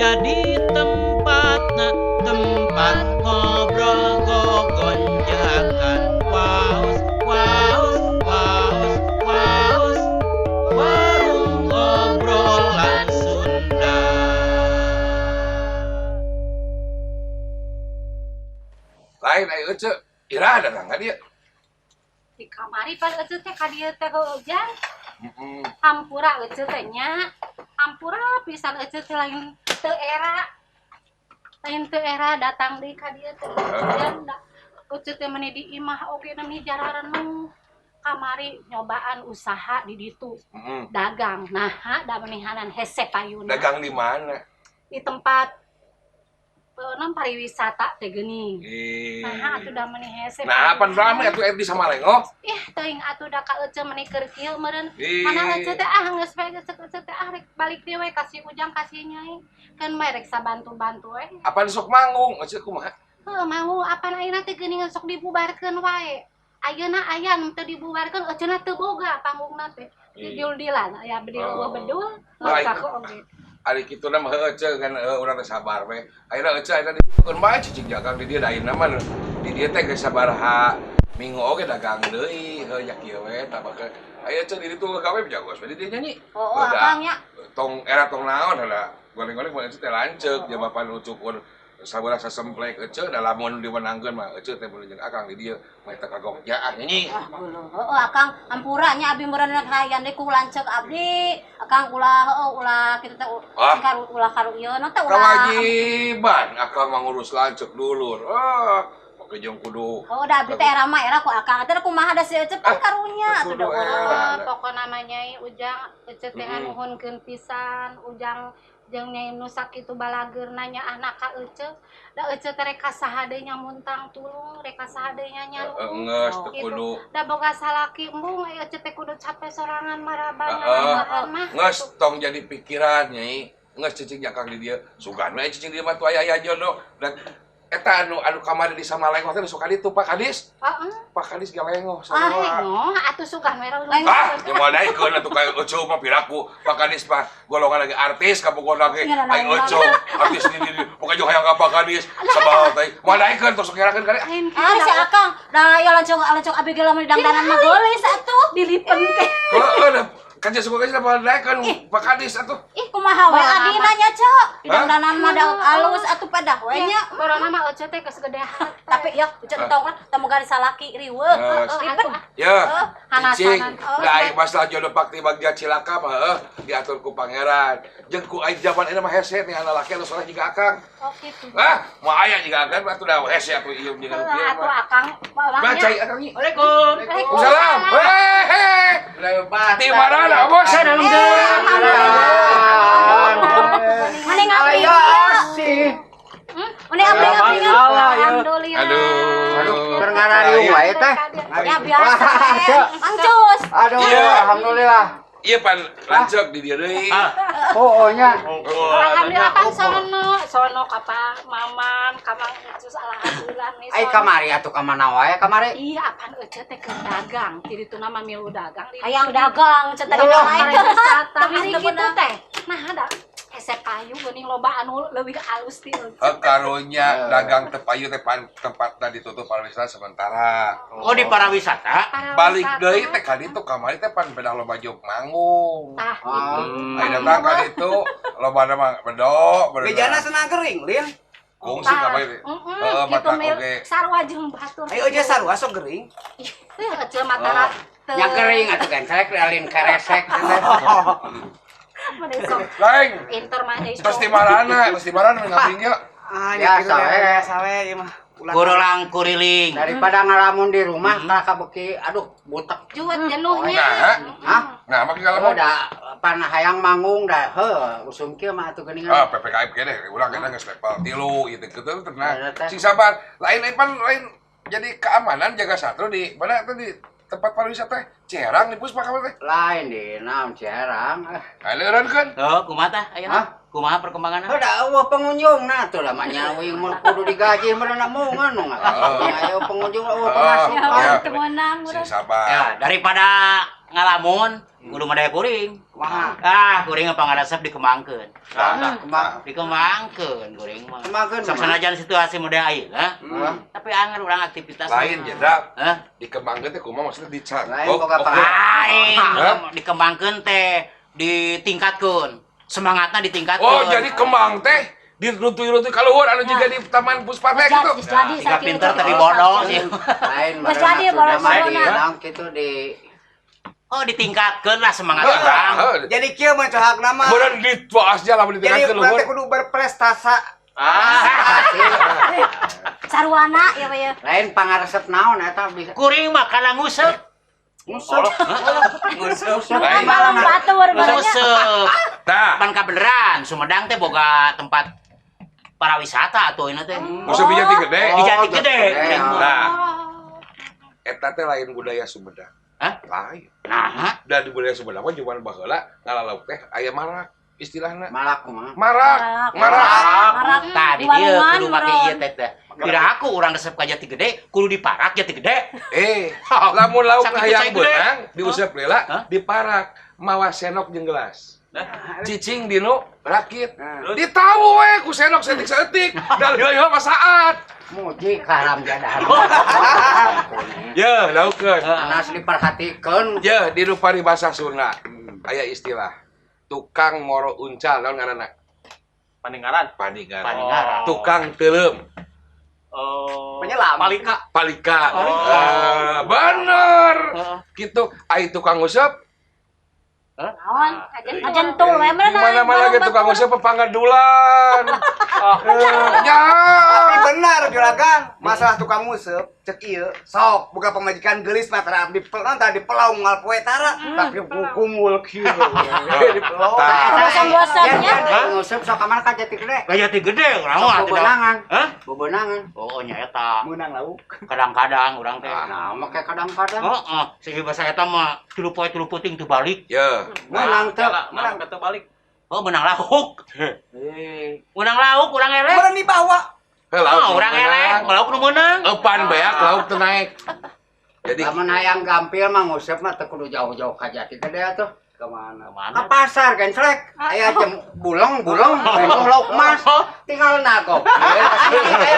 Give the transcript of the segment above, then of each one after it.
jadi tempat ngobrol gogonjakan. Waos, waos, waos, waos, warung obrolan Sunda. Lain ayo ce, Ira datang ka dia. Di kamari pas ece teh ka dieu teh hujan. Hampura ece teh nya. Hampura pisan ece teh lain teu era. Lain teu era datang deui ka dieu teh hujan da. Ece teh meuni di imah oge nami jararenung kamari nyobaan usaha di ditu. Dagang. Nah, da menihanan hese payuna. Dagang di mana? Di tempat non pariwisata teh geuning. Nah, atuh da meuni hese. Nah, pan rame atuh di Samalengo. Teuing atuh da ka ece meuni keur kieu meureun. Mana ece teh geus bae ece teh rek balik deui we kasih Ujang kasih Nyai. Kan mah rek sabantu-bantu we. Apa sok manggung ece kumaha? Heuh, mau apa ayeuna teh geuningan sok dibubarkeun wae. Ayeuna aya nu teu dibubarkeun eceuna teu boga panggungna teh. Didul-dilan aya bedul-bedul mangsaku oge. Ari kitu na mah ece kan urang teh sabar we. Ayeuna ece ayeuna dipikeun bae cicing dagang di dieu da ayeuna mah di dieu teh geus sabaraha minggu oge dagang deui heuh nya kieu we tabake. Aya ece di ditu gawe jagos we di dieu nyanyi. Oh, akang nya. Tong era tong naon heula. Goreng-goreng mah ece teh lanceuk jamapan ucukur sabaraha sasemplek ece da lamun diwenangkeun mah ece teh meuli jeung akang di dieu mah eta kagogjaah nyanyi. Heuh akang hampura nya abdi meureun hayang deui ku lanceuk abdi. Akang ulah kitu teh ulah karu ieu na teh ulah kewajiban akang mangurus lanceuk dulur. Pake jeung kudu. Da abdi teh era mah era ku akang teh kumaha da si Ece kan karunya atuh da. Pokona mah Nyai Ujang ece teh nuhunkeun pisan Ujang jeung Nyai nu sakitu balageurna nya anak ka ece. Da ece teh rek kasaha deui nya muntang tulung, rek kasaha deui nya nyalu. Geus teu kudu. Da boga salaki embung ece teh kudu capek sorangan marabana mah. Geus tong jadi pikiran Nyai. Geus cicing jakang di dieu. Sugan we cicing di dieu mah tu aya jodoh. Dan eta anu kamari di Samalengo teh suka ditu Pak Kadis. Pak Kadis galengo sarua. Atuh sugan we Cuma daikeun atuh ka Ucu mah piraku. Pak Kadis mah golongan lagi artis kapokona ge aing Ucu. Artis di pokoke jo hayang ka Pak Kadis. Sabal teh. Moal daikeun tos ngerakeun kali. Si akang da aya lanceuk abdi ge lamun dangdanan mah geulis atuh dilipen teh. Kan suka kasih apa daikeun Pak Kadis atuh. Kumaha we adina nya Cok. Dangdanan mah da alus atuh padah we nya. Corona mah ece teh geus gede hati. Tapi ya Ucu tong kan teu moga salaki riweuh. Ya, cicing, da aing masalah jodoh pakti bagja cilaka mah diatur ku pangeran. Jeung ku aing zaman eta mah hese nih anak laki anu soleh jiga akang. Oh gitu. Moal aya jiga akang atuh da hese atuh ieu jeung rupiah. Atuh akang Baca akang ieu. Waalaikumsalam. Waalaikumsalam. Di mana bos? Mending abdi. Mending abdi. Alhamdulillah. Aduh, Berngarario wae teh. Ya biasa. Angcus. Aduh, alhamdulillah. Iya pan lanceuk di dieu deui. Nya. Alhamdulillah kan sono ka Maman, ka Mang Ucus alhamdulillah nih. Ai kamari atuh ka mana wae kamari? Iya, apaan ece teh keur dagang. Ti dituna mah milu dagang. Hayang dagang cenah Tapi lain. tapi kitu teh. Nah, ada hese payu geuning loba anu leuwih alus ti. Karunya dagang teu payu teh tempatna ditutup pariwisata sementara. Oh di pariwisata? Balik deui teh ka ditu kamari teh pan bedah loba jog manggung. Ai datang ka ditu loba mah bedok. Bejana senang gering, Lin. Kungsi kamari. Heeh, mata oge. Sarua jeung batur. Ayo aja sarua sok gering. Ece mata Nya gering atuh kan karek Lin karesek. Lain. Inter mah deui. Pasti marana ngabing ya. Ya sawe ieu mah. Kurolang kuriling. Daripada ngalamun di rumah kabeki aduh butek. Juet jenuhnya. Nah, makin ngalamun. Da pan hayang manggung da usum kieu mah atuh geuningan. PPKM kene ulang kita geus level 3 ieu kitu tenang. Sing sabar, lain jadi keamanan jaga satru di mana teh di tempat pariwisata Cerang di Puspa kamar teh. Lain di naon Cerang. Aleureun kan? Oh, kumaha tah ayeuna? Kumaha perkembanganna? Da eueuh pengunjungna tuh lah nya wing kudu digaji meureuh moungan nu ayo pengunjung eueuh pemasukan. Sing sabar. Ya, daripada ngalamun kudu mah daya kuring. Kumaha? Kuring mah pangaresep dikembangkeun. Kembang. Dikembangkeun kuring mah. Kembangkeun. Sok sanajan situasi model ayeuna, tapi anggar urang aktivitas. Lain jeda. Heh? Dikembangkeun teh kumaha maksudnya dicangkok. Lain boga Oke. Lain dikembangkeun teh ditingkatkeun. Semangatna ditingkatkeun. Oh, jadi kembang teh diruntuy-runtuy kaluhur anu juga di Taman Puspa teh gitu. Jadi Siga pinter tapi bodoh sih. Lain Geus jadi bolos-bolosna. Nang kitu di Oh, ditingkatkeun lah semangat urang. Jadi kieu mah cohak nama. Bener dituas aja lah Jadi ditingkatkeun berarti luhur. kudu berprestasi. sarwana ya Pak ya. lain pangaresep naon eta bisa. Kuring mah kana nguseup. Lain. Malam batur barengnya. Nguseup. Tah, Pan kabeneran Sumedang teh boga tempat para wisata atuh ini teh. musuh di Jati Gede. Di Jati Gede. Nah, eta teh lain budaya Sumedang. Hah? Lain. Nah, Dan di budaya Sumedang mah cuman baheula ngalalauk teh aya marak istilahna. Malak kumaha? Marak. Marak. tadi dia kudu make ieu teh teh. Kira aku urang resep ka Jati Gede, kudu diparak Jati Gede. Lamun lauk Sakit hayang cai gede. beunang diusap Hah? lila diparak mawa senok jeung gelas. Cicing dinu rakit. Ditawu we ku senok setik-setik. Dalil mah saat. Muji karam jadahan. Ya, laukeun. Anas diperhatikeun. Ya, di nu paribasa Sunda aya istilah tukang moro uncal naon ngaranna? Paninggaran. Paninggaran. Paninggaran. Tukang teuleum. Penyelam. Palika. Bener. Kitu ai tukang nguseup. Naon? Ajentul we Di mana-mana ge tukang nguseup pangadulan. Ya. Tapi benar juragan, masalah tukang nguseup cek ieu sok boga pamajikan geulis mah tara di pelau moal poe tara tapi kumul kieu di pelau. Bosan-bosannya. Nguseup sok kamar ka Jati Gede. Ka Jati Gede urang mah Sok bebenangan. Hah? Bebenangan. Oh nya eta. Meunang lauk. Kadang-kadang urang teh. Nah, make kadang-kadang. Heeh, sehingga bahasa eta mah 3 poe 3 puting teu balik. Ya. Menang teh. Menang kata balik. Oh, menang lauk. Menang lauk urang eleh. Meureun dibawa. Oh, urang eleh, lauk nu meunang. Epan beak lauk teu naik. Jadi Lamun hayang gampil mah nguseup mah teu kudu jauh-jauh ka Jati Gede atuh. Kemana? Ka pasar kan celek. Aya jem buleng bentuh lauk emas. Tinggal nagok. Aya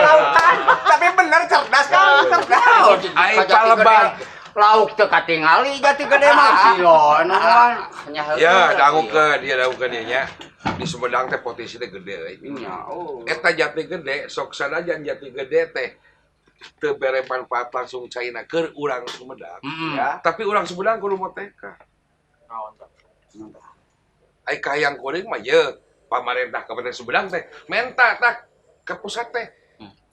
laukan. Tapi bener cerdas kan, cerdas. ai paleban. Lauk teu katingali Jati Gede mah sieun. Ya, dangukeun ieu nya. Di Sumedang teh potensi teh gede euy. Nya, oh. Eta Jati Gede sok sanajan Jati Gede teh teu bere manfaat langsung caina keur urang Sumedang. Ya. Tapi urang Sumedang kudu moteka. Ai kahayang kuring mah ye pamarentah Kabupaten Sumedang teh menta tak ke pusat teh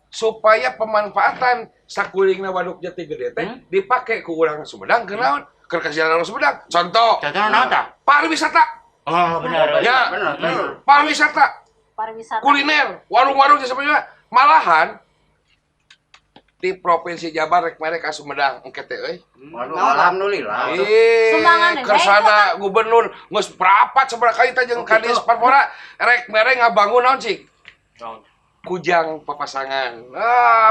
supaya pemanfaatan sakuringna waduk Jati Gede teh dipake ku urang Sumedang keur naon? Keur kasihana urang Sumedang. Contoh, Contohna naon tah? pariwisata. Oh, bener. Ya, Bener. pariwisata, Pariwisata. kuliner, warung-warung sebenarnya malahan di Provinsi Jabar rek mere ka Sumedang engke teh euy. Waduh, alhamdulillah. Sumbangan Kersana gubernur geus prapat sabaraha kali teh jeung Kadis Parpora rek mere ngabangun naon cik? Kujang papasangan.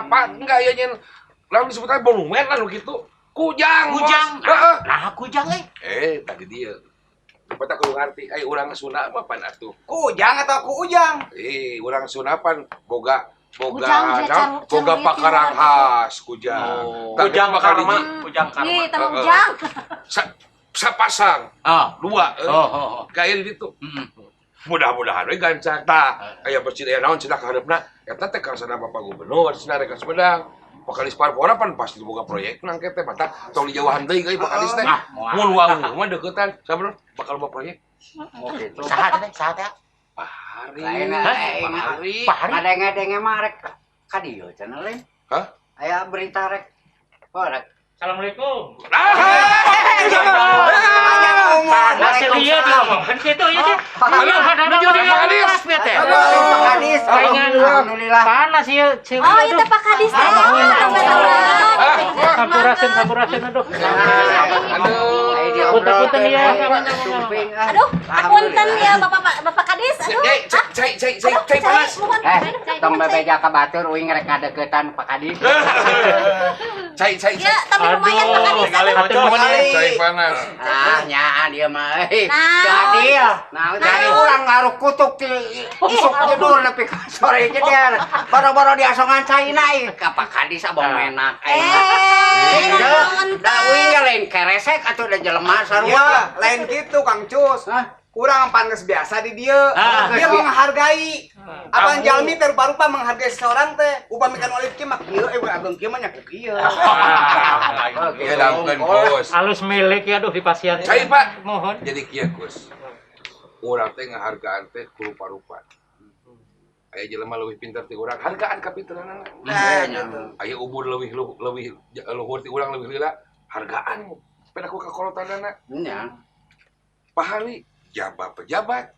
Pak enggak ya nyen lamun disebutna monumen lah nu kitu. Kujang. Kujang. Bos. Heeh. Nah, kujang Tadi dia. Bata kudu ngarti urang Sunda mah pan atuh. Kujang atau kuujang? Urang Sunda pan boga Kujang, dia boga caru- pakaran khas kujang. Tadi Kujang bakal karma. di- Kujang karma. Ih, teu ujang. sapasang Oh. dua Oh. kayak gitu. Mudah-mudahan we gancang tah aya masjid aya naon cenah kaharepna eta teh karsana Bapak Gubernur cenah rek ka Sumedang. Pakalis Parpora pan pasti boga proyek nang teh mata tong dijauhan deui euy pakalis teh. Mun wau mah deukeutan sabar bakal boga proyek. Oh gitu. Saha teh? Saha teh? Pahari. Lain Pahari. Ngadenge-ngadenge mah rek ka dieu cenah lain. Hah? Aya berita rek. Oh rek. Assalamualaikum. Panas ieu ngomong kan kitu ieu teh. Halo, Menuju di Kadis. teh. Pak Kadis. Saingan. Alhamdulillah. Panas ieu. Oh, itu Pak Kadis teh. Sampurasun aduh. Aduh. Ayo diobrol. Punten ya. Sumping. Aduh, punten ya Bapak Kadis. Aduh. Cai panas. Tong bebeja ka batur uing rek ngadeuketan Pak Kadis. Cai. Ya, tapi lumayan makan di kali sana. macam Cai panas. Ah, nya dia mah. Nah. Jadi ya. Jadi urang ngaruh kutuk ti isuk jedur nepi ka sore ge dia. Boro-boro dia asongan cai naik ka pakadis abang menak. Da uing lain keresek atuh da jelema sarua. Iya, lain gitu Kang Cus. Kurang panas biasa di dia. Dia menghargai. Apaan jalmi teh rupa-rupa menghargai seseorang teh. Upamikan oleh kieu mah kieu ageng kieu mah nya ku kieu. Ya daunkeun Gus. Halus milik ya aduh di pasien. Cai Pak. Mohon. Jadi kieu Gus. Urang teh ngahargaan teh ku rupa-rupa. Aya jelema leuwih pinter ti urang, hargaan kapinteranna. Nah, gitu. Aya umur leuwih luhur ti urang leuwih lila, hargaan. Peda ku kakolotanana. Nya. Pahali jabat pejabat.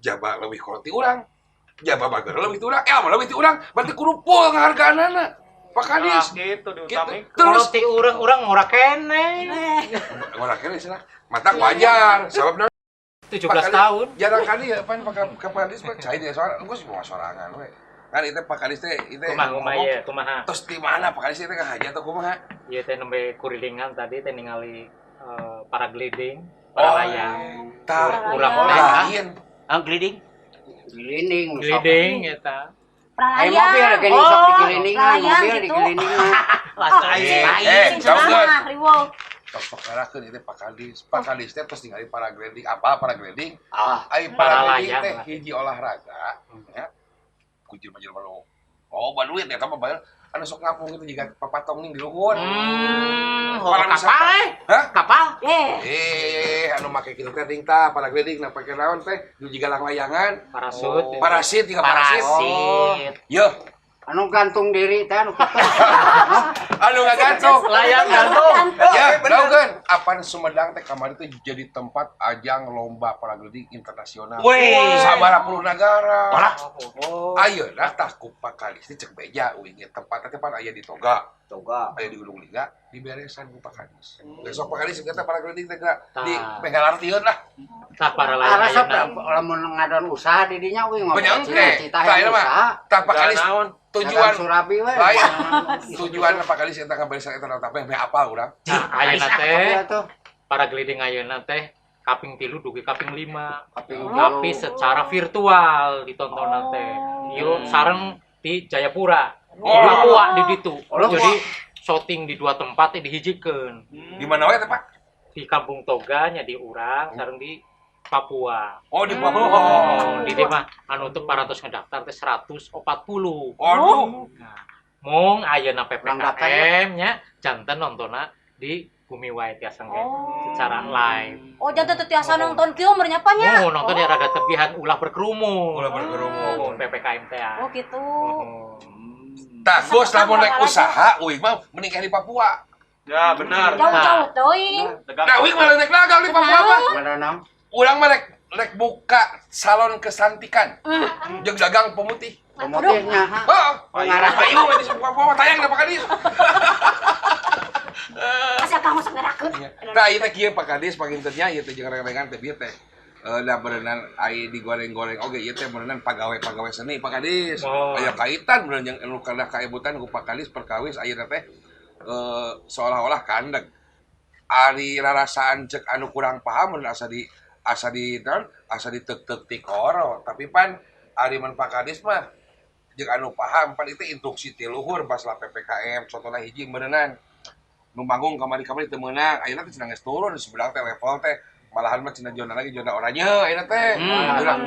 Jabat leuwih kolot ti urang. Jabat bager leuwih ti urang. Mah leuwih ti urang, berarti kudu poe ngahargaanana. Pak Kadis. Gitu Gitu. diutamain. Terus Kalau ti urang ngora kene. ngora kene cenah. Mata wajar, sababna 17 tahun. jarang kali ya pan Pak Kadis Pak cai dia soal geus bawa sorangan we. Kan itu Pak Kadis teh itu Kumaha ya, kumaha. terus di mana Pak Kadis teh ngahaja atau kumaha? Ieu teh nembe kurilingan tadi teh ningali paragliding, paralayang. Tah Urang lain. Gliding. Gliding. Gliding eta. Ai mobil ge sok di gliding, Pralayang mobil di gitu. gliding. Tahu kan? Riwo. Tok ngarakeun itu Pak Kadis. Pak Kadis teh terus ningali paragliding. Apa paragliding? Ah, Ai Paralayang paragliding teh lah. hiji olahraga ya. Ku jelema-jelema nu loba duit eta mah bayar anu sok ngapung itu jiga papatong ning di luhur. Kapal Hah? kapal. Anu make kitu teh ding tah paragliding na pake naon teh nu jiga layangan. Parasut. Parasit tiga parasit. Parasit. Yo, anu gantung diri teh anu kitu. anu ngagantung. Layang gantung. Ya, tahu kan? Apaan Sumedang teh kamari teh jadi tempat ajang lomba paragliding internasional. Weh. Sabaraha puluh negara. Walah. Ayeuna tah ku Pak Kadis teh cek beja uing tempat teh pan aya di Toga. Toga. Aya di Gunung Lingga diberesan ku Pak Kadis. Besok Pak Kadis kita paragliding teh geura di Tah. pengalartieun lah. Tah paralayang. Resep ayeuna. lamun ngadon usaha di dinya uing mah. Banyak cita-cita tah ieu usaha. mah. Tah Pak Kadis Naon? tujuan Surabi we. lain. Tujuan Pak Kadis eta ngaberesan eta tapi me apal urang. Nah, ayeuna teh Iya tuh. paragliding ayeuna teh kaping 3 dugi kaping 5. Kaping Tapi secara virtual ditonton teh. Yuk sareng di Jayapura. Di Papua di ditu. Jadi shooting di 2 tempat dihijikeun. Di mana wae teh Pak? Di Kampung Toga nya di urang sareng di Papua. Oh di Papua. Oh, di dieu mah anu teu parantos ngedaftar teh 140. Waduh. Nah, mung ayeuna Urang daftar PPKM nya janten nontonna di Bumi Wae tiasa ge secara live. Oh, jangan tetiasa nonton kieu meureun nya nya. Oh, nonton ya rada tebihan ulah berkerumun. Ulah berkerumun. Oh, PPKM teh. Oh, gitu. Oh. Tah, Gus lamun naik usaha, uing mah mending di Papua. Ya, benar. Jauh-jauh teuing. Nah, uing malah naik dagang di Papua mah. Madanam. Urang mah rek buka salon kesantikan. Jeung dagang pemutih. Pemutihnya. Heeh. Pengarah. Ayo di Papua mah tayang da Pak Kadis. Asa kamu sagerakeun. Nah, ieu teh kieu Pak Kadis pangintennya ieu teh jeung rerengan teh bieu teh. Da berenang ai digoreng-goreng oge ieu teh berenang pagawe-pagawe seni Pak Kadis. Oh. Aya kaitan berenang yang anu kana kaebutan ku Pak Kadis perkawis ayeuna teh seolah-olah kandeg. Ari rarasaan cek anu kurang paham mun asa di tek-tek ti koro, tapi pan ari mun Pak Kadis mah jeung anu paham pan itu instruksi ti luhur baslah PPKM contohna hiji berenang nu manggung kamari-kamari teu meunang ayeuna teh cenah geus turun sebelah teh level teh malahan mah cenah zona lagi zona oranye ayeuna teh.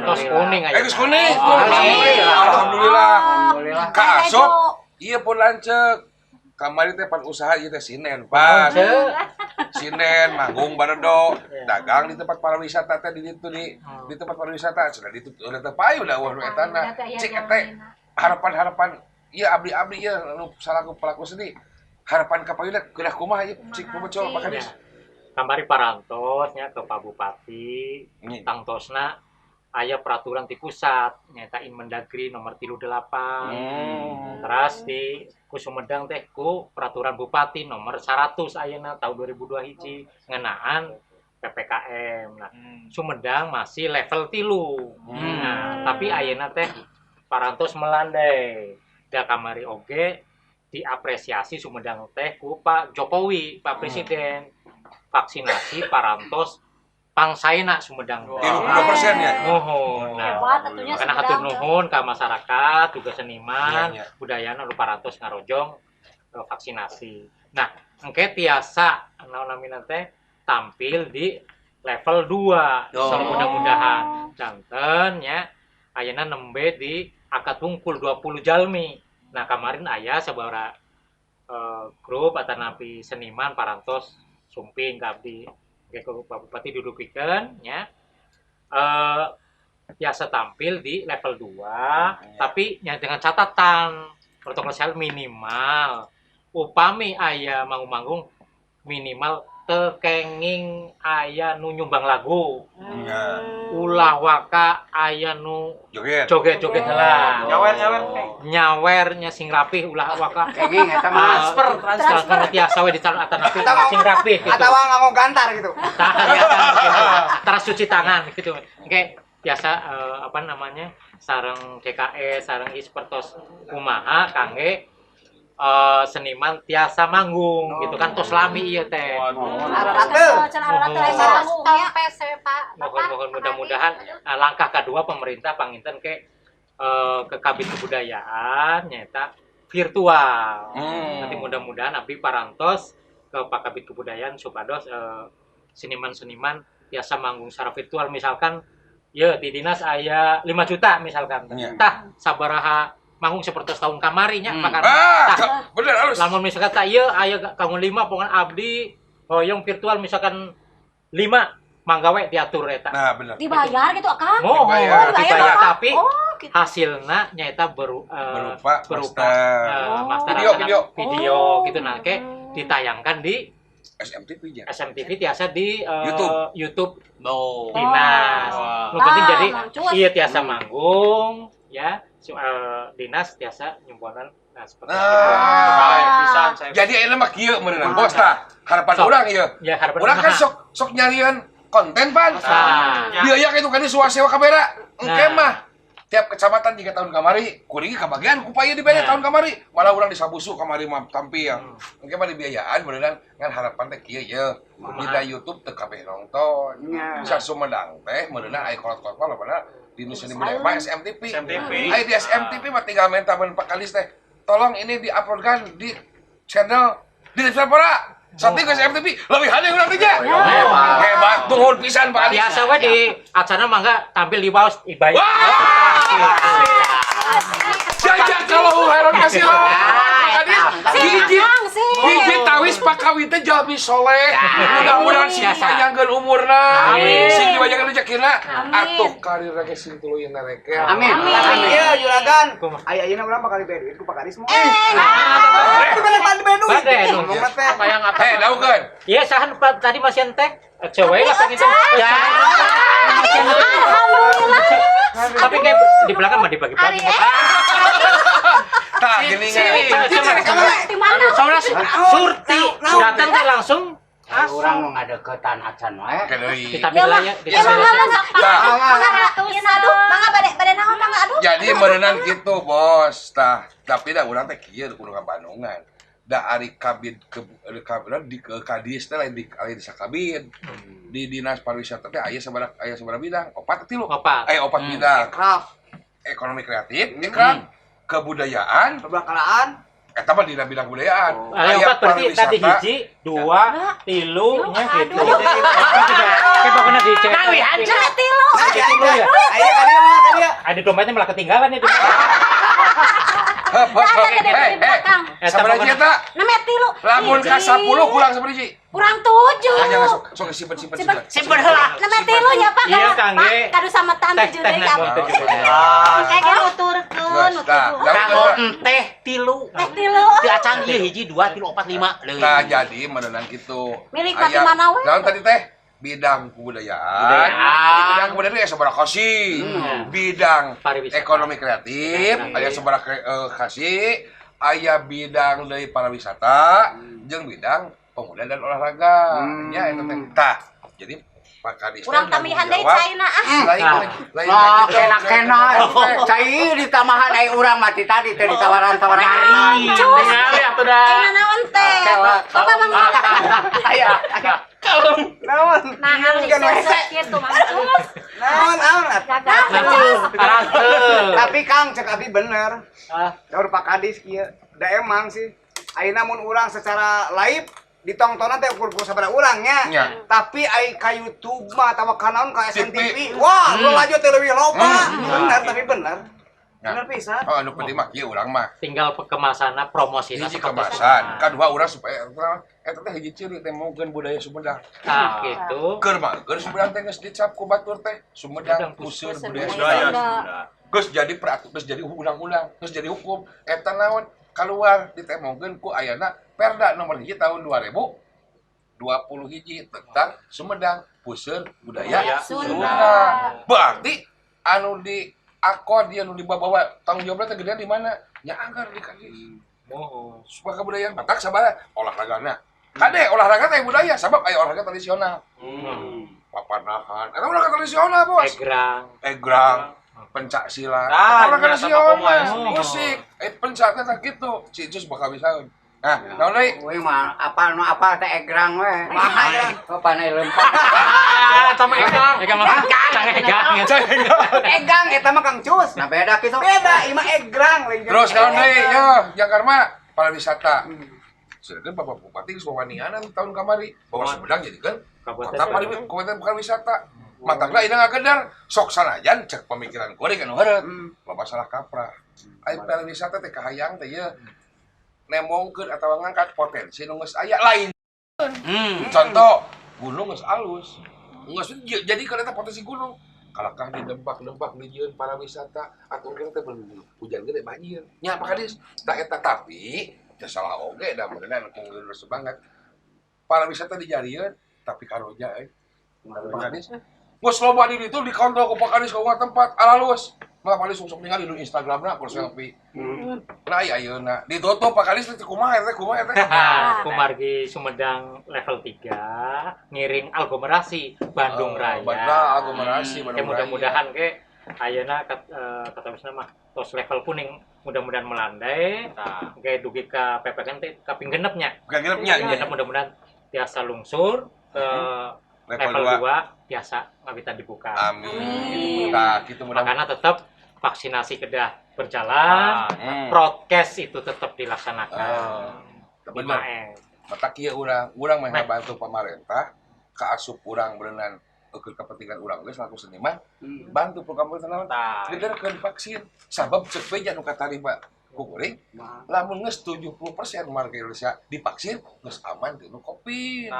Tos kuning aja. Geus kuning. Alhamdulillah. Alhamdulillah. Alhamdulillah. Ka asop ieu pun lanceuk. Kamari teh pan usaha ieu teh Sinen pan. Sinen manggung baredo, dagang di tempat pariwisata teh di ditu di tempat pariwisata sudah di udah teu payu da eueuh eta na. Cek teh harapan-harapan ieu abdi-abdi ieu anu salaku pelaku seni. Harapan ka payuna kedah kumaha ieu cik pemecol Pak Kadis. Kamari parantosnya ke Pak Bupati, tangtosna aya peraturan di pusat, nyata Inmendagri nomor 38. Terus di Sumedang teh ku peraturan Bupati nomor 100 ayeuna tahun 2002 hiji ngenaan PPKM. Nah, Sumedang masih level 3. Nah, tapi ayeuna teh parantos melandai. Da kamari oge diapresiasi Sumedang teh ku Pak Jokowi, Pak Presiden. Vaksinasi parantos pangsaena Sumedang. 30% ya. Nuhun. Hebat atunya Karena Sumedang hatur teh. nuhun ka masyarakat juga seniman, Iya, iya. budayana nu parantos ngarojong vaksinasi. Nah, engke tiasa naon teh tampil di level 2. So, mudah-mudahan janten nya ayeuna nembe di akad wungkul 20 jalmi. Nah, kemarin aya sabaraha grup atanapi seniman parantos sumping ka abdi ke Pak Bupati dudukikeun nya biasa tampil di level 2 tapi nya dengan catatan protokol kesehatan minimal upami aya manggung-manggung minimal tekenging aya nu nyumbang lagu ulah waka aya nu Joget. joget-joget heula Nyawer-nyawer. nyawernya sing rapih ulah waka Kenging eta mah. transfer tiasa we ditarung atanapi sing rapih gitu. Atawa nganggo gantar gitu. Tah gitu. Tara cuci tangan gitu. Oke, biasa sareng DKS, sareng Ispertos kumaha kangge seniman tiasa manggung gitu kan tos lami ieu teh. Sampai Pak. Mohon mudah-mudahan langkah kedua pemerintah panginten ke Kabid Kebudayaan nyata virtual. Nanti mudah-mudahan abdi parantos ke Pak Kabid Kebudayaan supados seniman-seniman biasa manggung secara virtual misalkan ya di dinas aya 5 juta misalkan. Tah sabaraha manggung seperti tahun kamari nya Ah, bener harus. lamun misalkan tah ieu aya kanggo 5 pokoknya abdi hoyong virtual misalkan 5 manggawe diatur eta. Nah, bener. Dibayar gitu Kang? Dibayar. Dibayar tapi Oh, gitu. hasilna nyaeta Berupa master video gitu nah ke ditayangkan di SMTV nya. SMTV tiasa di YouTube No. dinas. Nu penting jadi iya tiasa manggung ya dinas tiasa nyumponan seperti itu. Jadi ayeuna mah kieu meureunna bos tah. Harapan urang ieu. Ya harapan Urang kan sok nyarian konten pan. Nah. Biaya kitu kan sewa kamera. Engke mah tiap kecamatan 3 tahun kamari kuring kabagian ku paya dibayar tahun kamari malah urang disabusu kamari mah tampil engke mah dibiayaan beneran ngan harapan teh kieu ye dina YouTube teu kabeh nonton bisa Sumedang teh beneran aya kolot-kolot mah bener di Nusa Budaya mah SMTV aya di SMTV mah tinggal minta Pak Kadis teh tolong ini di-uploadkan di channel di Televisi Sati ke SMTV lebih hadeh urang teh nya hebat nuhun pisan Pak Kadis biasa we di acara mangga tampil di bawah ibadah. Jajak kalau heron kasih Hiji tawis Pak Kawin teh jalmi soleh. Mudah-mudahan sing panjangkeun umurna. Sing dibajakeun rezekina. Atuh karirna ge sing tuluy nareke. Amin. Iya, juragan. Ayeuna urang bakal dibeduit ku Pak Kadis mah. Apa yang apa? Daunkeun. Iya, sahan tadi masih entek. Cewek lah pengen ya. Tapi kayak di belakang mah dibagi-bagi. Tah gini Saudara surti datang teh langsung Urang nu ngadeukeutan acan wae. kita wilayah di Jadi meureunnan kitu, Bos. Tah, tapi da urang teh kieu kudu ka Bandungan. Da ari kabid di Kadis teh lain di sakabid. Di dinas pariwisata teh aya sabaraha bidang? 4 atau 3? Aya 4 bidang. Ekonomi kreatif, kebudayaan, Pembakalaan. eta mah dina bidang kebudayaan. Aya 4 berarti tadi hiji, 2, 3 nya gitu. Kayak pokoknya dicek. Kawi aja. Tilu ya. Ayo kalian. Ada dompetnya malah ketinggalan ya. Sabaraha hiji eta? Lamun ka 10 kurang sabaraha hiji? Kurang 7. Jangan sok simpen. Simpen heula. Nama tilu nya Pak. Iya, Kangge. Kadu sama tante Teh jadi kamu. Kayak nuturkeun. Kanggo teh tilu. Teh tilu. Ti acan ieu hiji 2 3 4 5 leuwih. Nah, jadi meureunnan kitu. Milih pati mana we? Naon tadi teh? Bidang kebudayaan. Di bidang kebudayaan aya sabaraha kasih. Bidang Pariwisata. ekonomi kreatif aya sabaraha kasih. Aya bidang deui pariwisata jeung bidang pemuda dan olahraga. Ya eta teh. Tah, jadi Pak Kadis. Urang tamihan deui caina ah. Lain Nah, kena-kena. Cai di tamahan ai urang mati tadi teh ditawaran-tawaran. Ningali atuh dah. Ayeuna naon teh? Bapak mangga. Aya. Naon? Nah, Kan hese kitu mancus. Naon Gagal. Aranteuh. Tapi Kang cek abi bener. Ah. Saur Pak Kadis kieu. Da emang sih. Ayeuna mun urang secara live ditongtonan teh ukur sabaraha urangnya. Nya. Tapi ai ka YouTube mah atawa ka naon ka SNTV. Wah, lu lanjut teh leuwih loba. Bener tapi bener. Bener pisan. Oh, anu penting mah kieu urang mah. Tinggal kemasanna promosina Hiji sapertos. kemasan, kadua urang supaya eta teh hiji ciri teh mungkin budaya Sumedang. Ah, gitu. Keur mah, keur Sumedang teh geus dicap ku batur teh Sumedang puseur budaya Sunda. Geus jadi geus jadi undang-undang, geus jadi hukum. Eta naon keluar ditemongkeun ku ayana Perda nomor 1 tahun 2021 tentang Sumedang puseur budaya Sunda. Berarti anu di akor dia anu dibawa tanggung jawabna teh gedean di mana? Nya anggar di Kadis. Oh. Supaya kebudayaan batak sabaraha olahragana. Kade olahraga teh budaya sabab aya olahraga tradisional. Papanahan. Eta olahraga tradisional, Bos. Egrang, pencak silat. Olahraga tradisional, musik. Pencak teh kitu. Si Jus bakal bisaeun. Nah, naon deui? Woi mah apa teh egrang we. Mahal. Panai lempar. Sama egang. Egang mah egang. Egang eta mah Kang Cus. Nah beda kitu. Beda, ieu mah egrang lain. Terus naon deui? Yo, jangkar mah pariwisata. Sedangkan Bapak Bupati geus wawanianan tahun kamari bahwa Sumedang jadikeun kota pariwisata. Matangna ina ngagedar sok sanajan cek pemikiran kuring anu heureut. Loba salah kaprah. Ai pariwisata teh kahayang teh ieu nemongkeun atawa ngangkat potensi nu geus aya lain. Contoh, gunung geus alus. Geus jadi kana potensi gunung. Kalakah di dempak-dempak di jieun pariwisata atau urang teh hujan gede banjir. Nya Pak Kadis, da eta tapi teu salah oge da beuneunan kudu sebanget. Pariwisata dijadieun tapi karoja Pak Kadis. Geus loba di ditu dikontrol ku Pak Kadis ka tempat alalus. Mah Pak Kadis sok ningali di Instagramna kur selfie. Nah ayeuna ditutup Pak Kadis teh kumaha teh. Kumargi Sumedang level 3 ngiring aglomerasi Bandung Raya. Aglomerasi Bandung Raya. Mudah-mudahan ke ayeuna kata bisna mah tos level kuning mudah-mudahan melandai. Ge dugi ka PPKN teh kaping genepnya. Genep mudah-mudahan tiasa lungsur ke level 2 biasa ngabita dibuka. Amin. Nah, gitu Makanya tetap vaksinasi kedah berjalan, prokes itu tetap dilaksanakan. Benar. Mata kieu urang mah bantu pemerintah ka asup urang berenang keur kepentingan urang geus laku seniman bantu program naon gederkeun vaksin sabab cek we anu katarima ku kuring lamun geus 70% warga Indonesia divaksin geus aman tina Covid.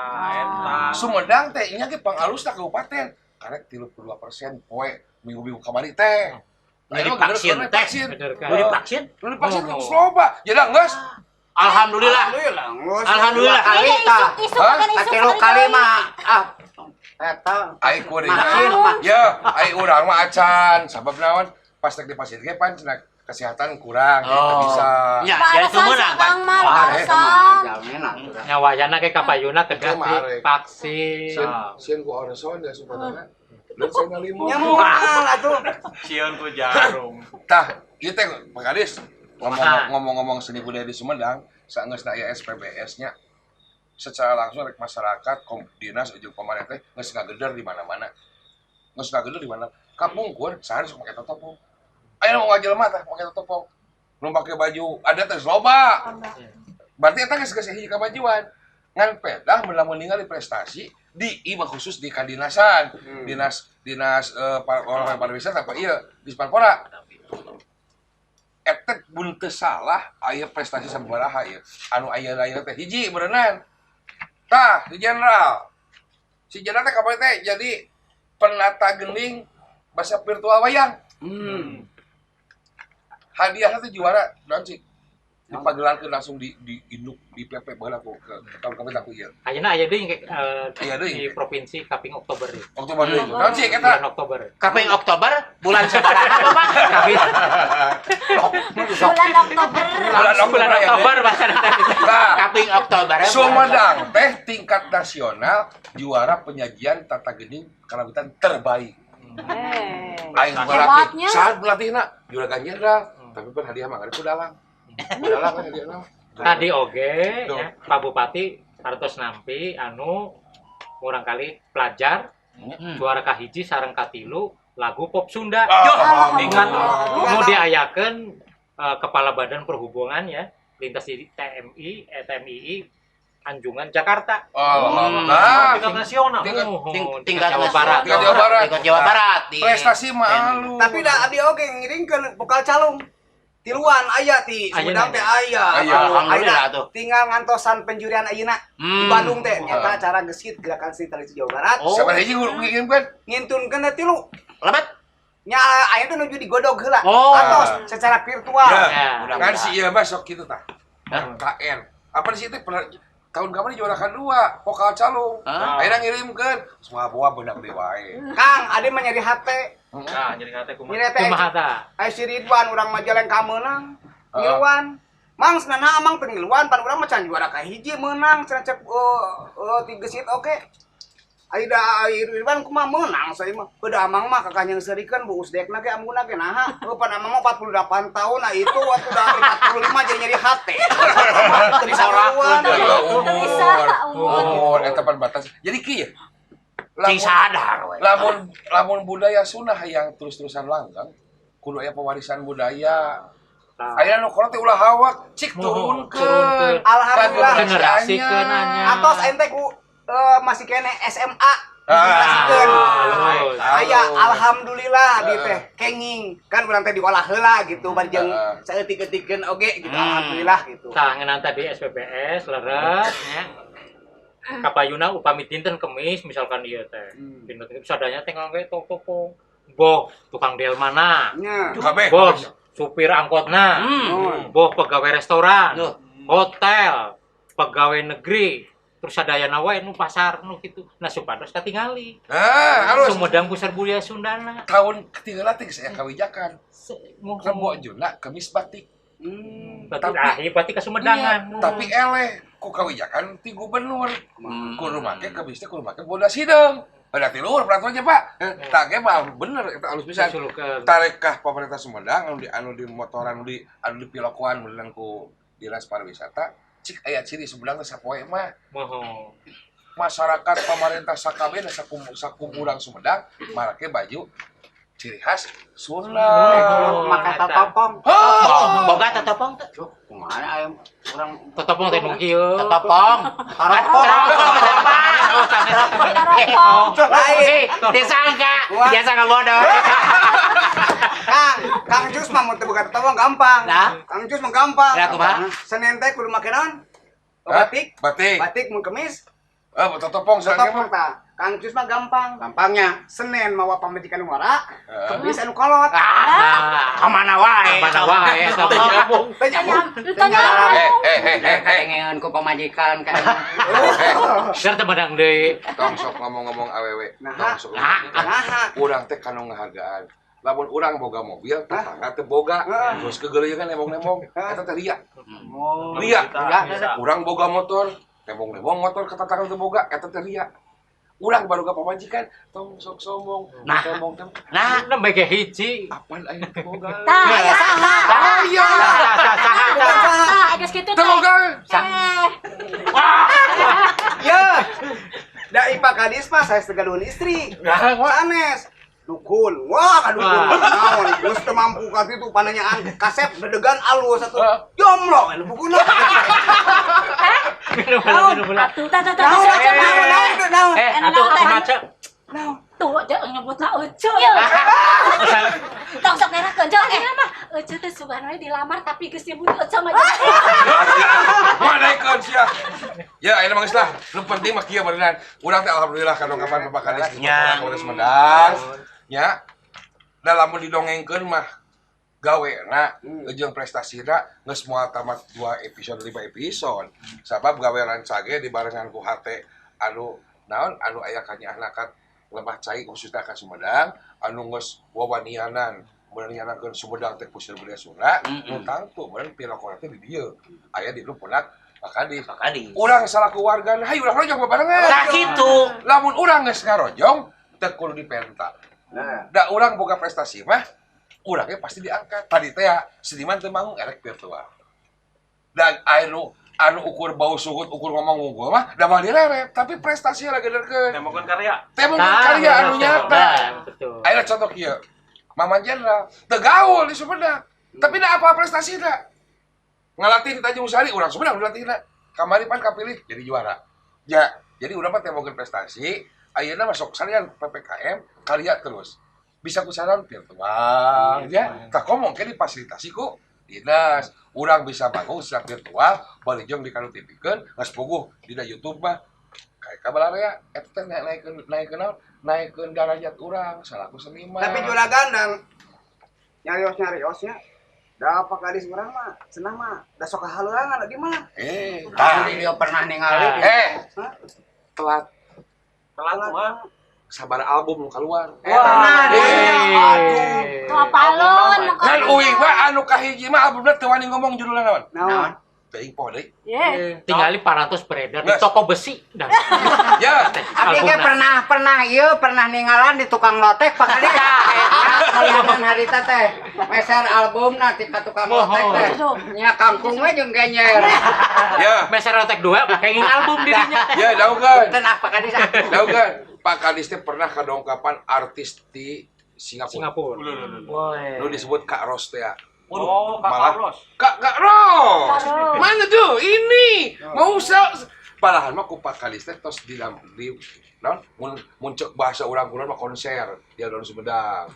Sumedang teh nya ge pangalusna kabupaten karek 32% poe minggu-minggu kamari teh. Divaksin teh. Lu divaksin? Geus loba. Jadi geus Alhamdulillah. Alhamdulillah kali tah. Isu kali mah eta ai kuring. Vaksin mah. Ya, ai urang mah acan sabab naon pas tek dipasir ge pan cenah kesehatan kurang gitu bisa. Ya, jadi semenang Pak. Nyawayana ke kapayuna kedah vaksin. Sieun ku orson ya supaya lu saya limo. Nyamuk atuh. Sieun ku jarum. Tah, ieu teh Pak Kadis ngomong-ngomong seni budaya di Sumedang, saeunggeusna aya SPBS-nya secara langsung rek masyarakat, dinas jeung pemerintah geus ngageder di mana-mana. Geus ngageder di mana? Kapungkur sehari sok make topong. Aya nu ngajelema tah make topong. Nu make baju adat teh loba. Berarti eta geus hiji kamajuan. Ngan pedah mun ningali prestasi di imah khusus di kadinasan, dinas olahraga pariwisata apa ieu di Sparpora. Eta mun teu salah aya prestasi sabaraha ieu. Anu aya teh hiji berenang. Tah, si Jenderal. Si Jenderal teh kapal teh jadi penata gending bahasa virtual wayang. Hadiahnya teh juara naon sih? Dipagelarkeun langsung di induk di PP baheula ku ke tahun kami aku ieu. Ayeuna aya deui Aya deui di provinsi kaping Oktober. Oktober deui. Naon sih eta? Bulan Oktober. Kaping Oktober bulan sabaraha Pak? bulan Oktober. bulan Oktober bahasa Nah, Kaping Oktober. Sumedang teh tingkat nasional juara penyajian tata geni karawitan terbaik. Aing Hebatnya. berlatih, saat berlatih nak juragan jenderal, tapi kan hadiah mah ada kudalang. Kudalang kan hadiah nama. tadi oge ya, Pak Bupati hartos nampi anu kurang kali pelajar juara kahiji sareng katilu lagu pop Sunda. Ingat mau diayakeun Kepala Badan Perhubungan ya lintas di TMI Anjungan Jakarta. Nah, Tingkat nasional. Tingkat Jawa Barat. Tingkat Jawa Barat. Tingkat Jawa Barat. prestasi malu. Tapi dah abdi oge ngiringkeun vokal calung. Tiluan aya ti Sumedang teh aya. Alhamdulillah tuh. Tinggal ngantosan penjurian ayeuna di Bandung teh nyata acara gesit gerakan seni tradisi Jawa Barat. Sabar hiji ngirimkeun. Ngintunkeun teh tilu. Lebat. Nya aya teh nuju digodog heula. Oh. Atos secara virtual. Ya, mudah-mudahan. kan si ieu mah sok kitu tah. KN. Apa di situ pernah tahun kemarin juara kedua vokal calung. Ayeuna ngirimkeun semua buah beunang deui wae. Kang, ade mah nyari hate. Nah, jadi kata kumaha. Nyari teh Kumaha ta? ai si Ridwan urang mah Jalengka meunang. Ngiluan. Mang senana amang teu ngiluan pan urang mah can juara kahiji meunang cenah cek ti gesit oke. Aida Ridwan kumaha meunang saya mah. Beuda amang mah kakak yang serikeun bu usdekna ge amguna ge naha. Pan amang mah 48 tahun nah itu waktu udah 45 jadi nyari hate. Teu bisa ngelawan. Umur eta pan batas. Jadi kieu. Cing sadar we. Lamun budaya Sunda yang terus-terusan langgeng, kudu aya pewarisan budaya. Aya nu kolot teh ulah hawak, cik turunkeun. Alhamdulillah. Generasikeun anya. Atos ente ku masih kene SMA. Generasikeun. Aya alhamdulillah di teh kenging kan urang teh diolah heula gitu bari jeung saeutik-eutikeun oge gitu alhamdulillah gitu. Tah ngeunaan tadi SPPS leres nya. Kapayuna upami dinten kemis misalkan ieu teh. Dinten kemis sadanya teh ngangge toko boh tukang delmana. Nya. Kabeh. Bos supir angkotna. Boh pegawai restoran. Hotel, pegawai negeri. Terus sadayana wae nu pasar nu kitu. Nah supados katingali. Nah, harus Sumedang pusat budaya Sundana. tahun ketinggalan teh saya kawijakan. Mungkin Rebo Juna kemis batik. berarti kesumedangan. Tapi eleh ku kawijakan ti gubernur. Kudu make kemis teh kudu make bodas hideung. Ada ti luhur peraturannya, Pak. Tah ge mah bener eta alus pisan. Tarekah pemerintah Sumedang anu di motoran anu di pilokuan meunang ku Dinas Pariwisata, cik aya ciri Sumedang teh sapoe mah. Masyarakat pemerintah sakabeh sakumurang Sumedang marake baju ciri khas Sunda. Maka tatopong. Boga tatopong teh. Kumaha aya urang Tetepong teh nu kieu. Tatopong. taropong. Disangka, biasa nggak bodoh. Kang Jus mah mun teu boga tatopong gampang. Nah. Kang Jus mah gampang. Ya, kumaha? Senin teh kudu make naon? Batik. Batik. Batik mun kemis. Totopong sareng Tatopong tah. Kang Jus mah gampang. Gampangnya. Senin mawa pamajikan wara, kemis anu kolot. Kemana wae? Mana wae eta teh nyambung. Teu nyambung. Kaengeun ku pamajikan ka. Keur teu medang deui. Tong sok ngomong-ngomong awewe. Nah, Tong sok. Nah, Urang teh kanu ngahargaan. Lamun urang boga mobil, tetangga teh boga. Terus kegeuleuyeun nembong-nembong, eta teh ria. Ria. Urang boga motor, nembong-nembong motor ka tetangga teh boga, eta teh ria. Urang baru ka pamajikan, tong sok sombong. Nah. Sombong teh. Nah, nembe ge hiji. Apaan aya teh boga? Tah, aya saha? Iya. Tah, geus kitu Teh teh. boga. ya. Da Ipa Kadis mah saya segaduhan istri. Sanes. Dukun. Wah, kadukun. Naon, geus teu mampu ka kitu pananyaan kasep dedegan alus satu. Jomblo anu bukuna. Atuh, tah. Naon. Atuh kumaha? Tuh aja nyebutna Ece. Tong sok nerakeun jo Mah Ece teh sugan we dilamar tapi geus nyebut Ece mah. Waalaikumsalam sia. Ya, ayeuna mah geus lah. Nu penting mah kieu beneran. Urang teh alhamdulillah kana kapan Bapak Kadis Ya. Kabupaten Sumedang. Nya. Da lamun didongengkeun mah gawena jeung prestasina geus moal tamat 2 episode 5 episode. Sabab gawe rancage dibarengan ku hate anu naon anu aya ka nyaanakan Lebah Cai khususnya ka Sumedang anu geus wawanianan bener nyanakeun Sumedang teh puseur budaya Sunda, utang tuh bener pirokona teh di dieu. Aya di lu punak Pakadis. Urang salaku wargana, hayu urang rojong babarengan. Tah kitu. Lamun urang geus ngarojong, teu kudu dipenta. Nah, Da urang boga prestasi mah, urangnya pasti diangkat. Tadi teh seniman teu manggung erek virtual. Dan anu ukur bau suhut, ukur ngomong unggul mah da mah direret, tapi prestasinya lagi derkeun. Temukan karya. Temukan karya anu nyata. Betul. Ayo contoh kieu. Maman Jenderal teu gaul di Sumedang, tapi da apa prestasina? Ngalatih di Tanjung Sari, urang Sumedang dilatihna. Kamari pan kapilih jadi juara. Ya, jadi urang mah temukeun prestasi, ayeuna masuk salian PPKM karya terus. Bisa kusaran virtual ya. Tah komo ke difasilitasi ku dinas. Urang bisa bangun secara virtual, balijong di kanu tipikeun, geus puguh dina YouTube mah. Kayak kabalarea eta teh naikeun derajat urang salaku seniman. tapi juragan dan nyarios-nyariosnya da Pakadis urang mah cenah mah da sok kahaluangan di mah. Tah dia pernah ningali. Telat Telat mah. sabar album nu keluar. Kapalon. Ngan uing mah anu kahiji mah albumna teu wani ngomong judulna naon. Naon? Teuing poe deui. Tinggali 400 beredar di Nges. toko besi dan Ya, Abdi ge pernah ninggalan di tukang lotek Pakadis. Malihanan harita teh meser albumna ti ka tukang lotek teh. Nya kangkung we jeung genyer. ya, meser rotek 2 pakai album dirinya. ya daogeun. Teu nah Pakadis. Daogeun. Pak Kadis teh pernah kadongkapan artis di Singapura. Singapura. Nu disebut Kak Ros teh. Oh, Kak Malah- Carlos. Kak Ros. Mana tuh? Ini. Mau usah. Padahal mah ku Pak Kadis teh tos di naon mun cek bahasa urang kulon mah konser di alun Sumedang.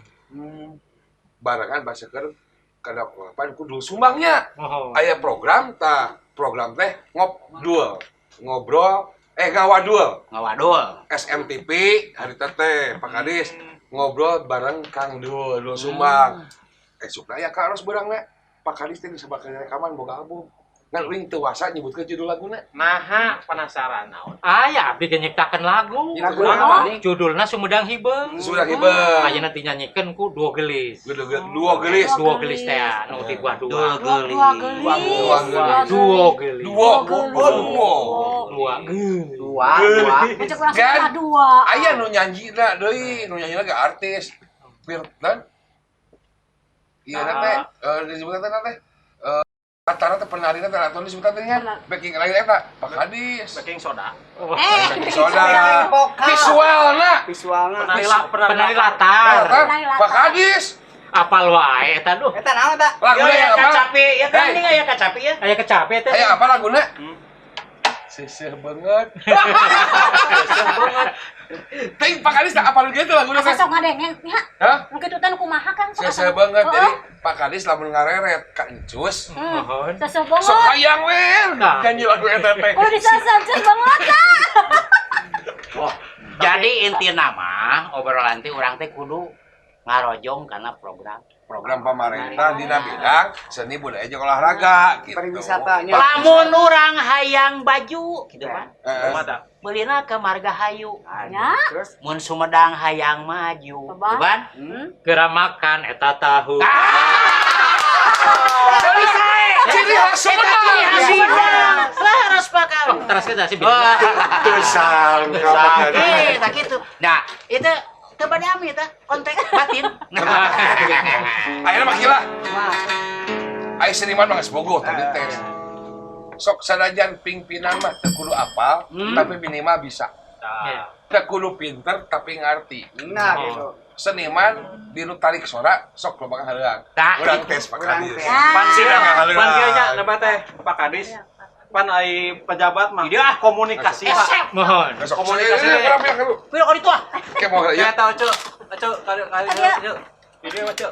Barengan basakeun kadongkapan kudu sumbangnya. Aya program teh ngobrol ngawadul SMTV harita teh Pak Kadis ngobrol bareng Kang Dul Sumbang. Esukna aya Kak Ros beurangna Pak Kadis teh disebutkeun rekaman boga album. Ngan uing teu wasa nyebutkeun judul laguna. Naha penasaran naon. Aya abdi ge nyiptakeun lagu. Lagu Naon? Judulna Sumedang Hibeung. Sudah hibeung. Ayeuna teh nyanyikeun ku Duo Gelis. Dua gelis. Duo Gelis teh nu ti buah dua. Dua gelis. Duo Gelis. Dua. Kan dua. Aya nu nyanjina deui, nu nyanjina ge artis. Dan iya teh disebutkeun teh Tara teh penarina teh atau disebutkeun teh nya backing lain eta Pak Kadis. Baking soda. Backing soda. Visualna Penari latar. Pak Kadis. Apal wae eta duh. Eta naon eta? Laguna yang apa? Kacapi, ya kan ini aya kacapi ya. Aya kecape teh. Aya apa laguna? Seseh banget. Ting Pak Kadis tak apal gitu laguna teh. Sosok ngadengeng nya. Hah? Nu kitu teh kumaha kan? Seseh banget jadi Pak Kadis lamun ngareret ka Encus. Mohon. Sosok Sok banget. hayang we nyanyi lagu eta teh. Kudu disasar banget lah. Jadi inti nama obrolan teh urang teh kudu ngarojong karena Program pemerintah dina bidang seni budaya jeung olahraga gitu. Pariwisatanya. lamun urang hayang baju gitu kan. Mata. Beulina ke Margahayu. Ya. Terus Mun Sumedang hayang maju, Coba. gitu kan? Geura makan eta tahu. Ciri khas Sumedang. Lah harus pakai. Terus kita sih Kesal Tak gitu. Nah, itu kepada ami tah kontek batin. Akhirnya makilah. Ai seniman mah geus bogoh tadi tes. Sok sanajan pingpinan mah teu kudu apal, tapi minimal bisa. Teu kudu pinter tapi ngarti. nah gitu. Seniman di nu tarik sora sok loba hareuang. Tah, Urang tes Pak Kadis. Pan sih Urang pan kieu nya napa teh Pak Kadis. Pan ai pejabat mah komunikasi Pak. mohon. Komunikasi. Kudu kali tuh. Ke mau Ya ya. tahu cuk. Cuk kali cuk. Ini mah cuk.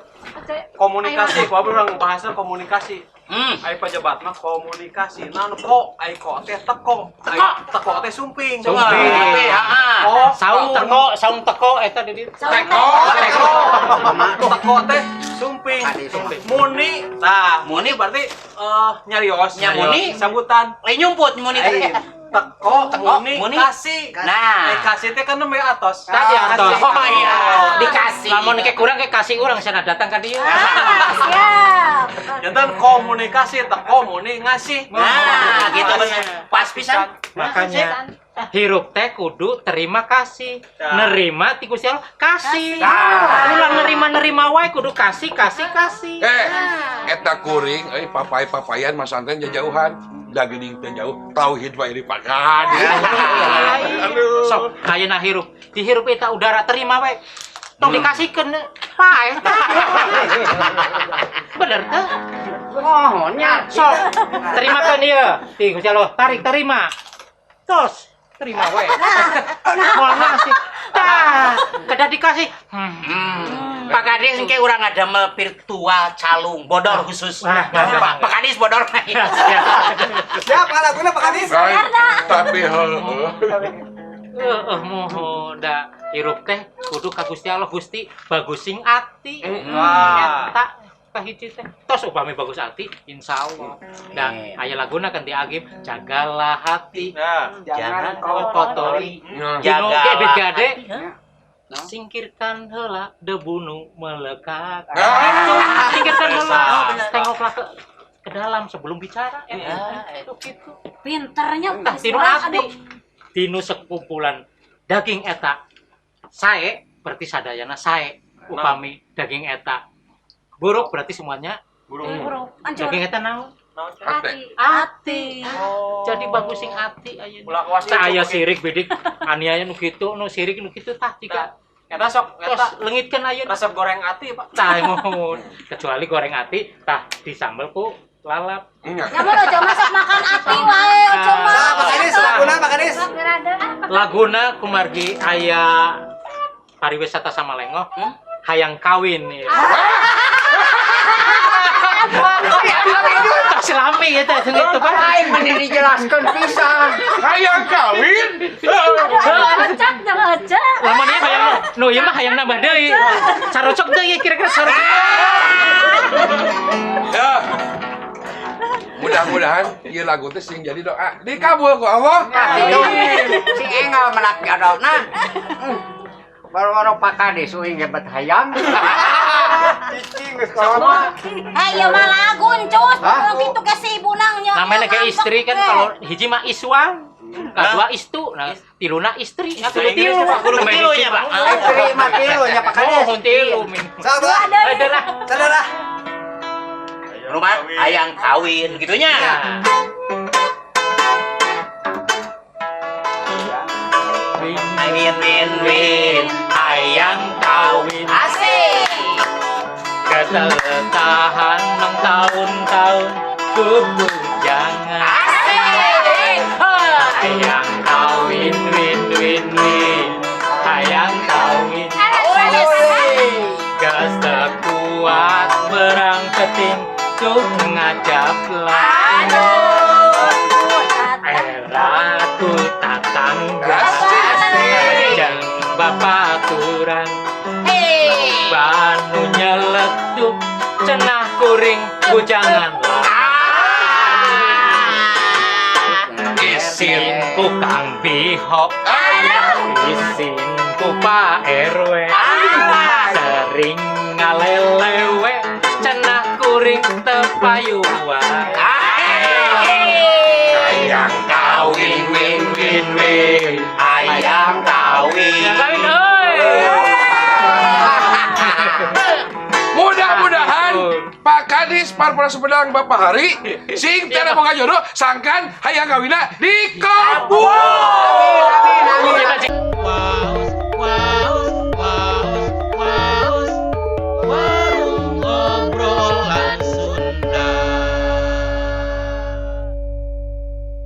Komunikasi, ku urang bahasa komunikasi. Ai pejabat mah komunikasi. Nah kok ai kok teh teko. Ai teko teh sumping. Sumping. Oh, Saung teko eta di dieu. Teko. teko teh sumping. Muni. Nah, muni berarti nyarios. Nya muni. Sambutan. Lain nyumput muni teh. teko komunikasi. Nah. Kasih teh kan namanya atos. Tadi atos. Oh iya, dikasih. Lamun ke kurang ke kasih orang sana datang ka dieu. Siap. Jantan komunikasi teko ngasih. Nah, gitu bener. Pas pisan. Makanya hirup teh kudu terima kasih. Nerima ti Gusti Allah kasih. Ulah nerima wae kudu kasih. Eta kuring papayan Mas Santen jauhan. Dagening teh jauh tauhid wae dipakan. Sok ayeuna hirup. Dihirup eta udara terima wae. Tong dikasihkeun pae. Bener teh? Mohonnya. Sok terimakeun ieu. Ti Gusti Allah tarik terima. Tos terima wae. Moal ngasih. Tah, kedah dikasih. Pak Kadis engke urang ngadamel virtual calung bodor khusus. Pak Kadis bodor. Siap laguna Pak Kadis. Tapi Mohon da hirup teh kudu ka Gusti Allah Gusti bagusing ati. Wah. Eta kahiji teh. Tos upami bagus ati insyaallah. Da aya laguna kan diagib jagalah hati. Jangan Kau kotori. Jino ge bet gade. Singkirkan heula debu nu melekat. Itu singkirkan heula. Tengoklah ke dalam sebelum bicara. Itu gitu. Pinternya Tah tinu ati. Tinu sekumpulan daging eta. Sae berarti sadayana sae. Upami daging eta buruk berarti semuanya buruk. Anjur. daging eta naon? Ati. Jadi bagusing ati ayeuna. Ulah kawas Tah aya sirik bidik aniaya nu kitu, nu sirik nu kitu tah tika. Eta sok Tos eta leungitkeun ayeuna. resep goreng ati, Pak. Tah mohon. Kecuali goreng ati tah disambel ku lalap. Kamu ojo masak makan ati wae, ojo Nah, Pak Kadis laguna Pak Kadis. Laguna kumargi aya pariwisata sama lengoh. Hayang kawin ya. Tak selami ya teh itu kan. Aing mah dijelaskeun pisan. hayang kawin. Cak jangan aja. Lamun ieu hayang nu ieu mah hayang nambah deui. Sarocok deui kira-kira sarocok. Ya. Mudah-mudahan ieu lagu teh sing jadi doa dikabul ku Allah. Itu si Engel menak jadona. Baru-baru Pak Kadis uing hebat hayang. Cicing geus kalama. Ayo mah lagu encus, Hah? kitu ke si ibu nangnya. Namanya ke istri kan kalau hiji mah iswan. Kedua istu, nah tiluna istri. Nah kudu tilu. Kudu tilu ya, Pak. Istri mah tilu nya Pak Kadis. Mohon tilu. Sabar. Adalah. Saudara. Rumah hayang kawin gitunya. Win Hayang kawin. Asik. Keseletahan nang tahun-tahun kudu jangan. Asik. Hayang kawin win. Hayang kawin. Gas kuat berang keting cuk ngajak lah. Ratu tatangga jang bapak turang banu nyeletuk cenah kuring bujanganlah isin ku Kang Bihok isin ku Pak RW sering ngalelewe cenah kuring tepayuan Hayang kawin win. Hayang kawin. kawin euy Mudah-mudahan Pak Kadis Parpora Sumedang Bapak Hari sing tiada boga jodoh sangkan hayang kawina dikabul. Amin. Wow.